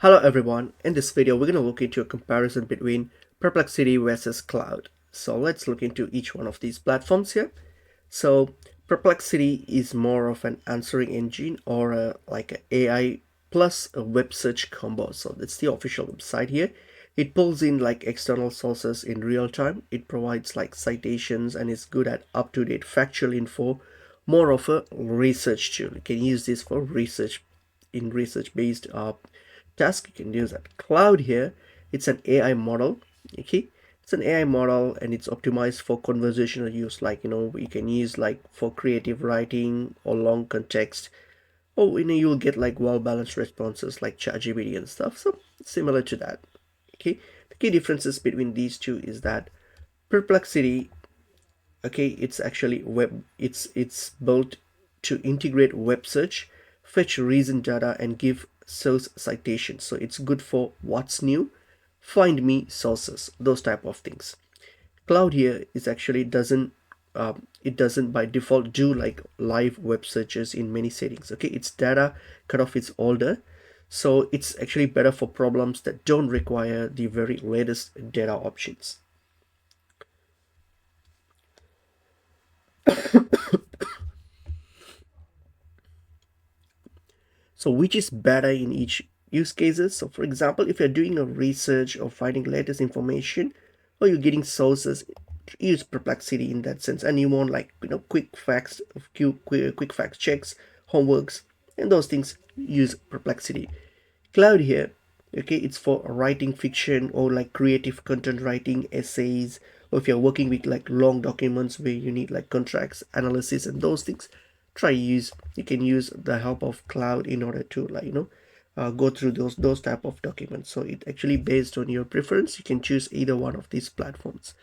Hello everyone, in this video we're going to look into a comparison between Perplexity versus Claude. So let's look into each one of these platforms here. So Perplexity is more of an answering engine or like an AI plus a web search combo. So that's the official website here. It pulls in like external sources in real time. It provides like citations and is good at up-to-date factual info. More of a research tool. You can use this for research based task. You can use that. Claude here, it's an AI model. Okay, it's an AI model and it's optimized for conversational use, like you can use like for creative writing or long context, or you'll get like well balanced responses like ChatGPT and stuff. So similar to that. Okay, the key differences between these two is that Perplexity, okay, it's actually it's built to integrate web search, fetch recent data and give source citations. So it's good for what's new, find me sources, those type of things. Cloud here is actually doesn't it doesn't by default do like live web searches in many settings. Okay, its data cutoff is older, so it's actually better for problems that don't require the very latest data options. So which is better in each use cases? So for example, if you're doing a research or finding latest information, or you're getting sources, use Perplexity in that sense. And you want like quick facts, quick fact checks, homeworks, and those things, use Perplexity. Cloud here, okay, it's for writing fiction or like creative content writing, essays, or if you're working with like long documents where you need like contracts analysis and those things, you can use the help of Cloud in order to like go through those type of documents. So it actually based on your preference, you can choose either one of these platforms.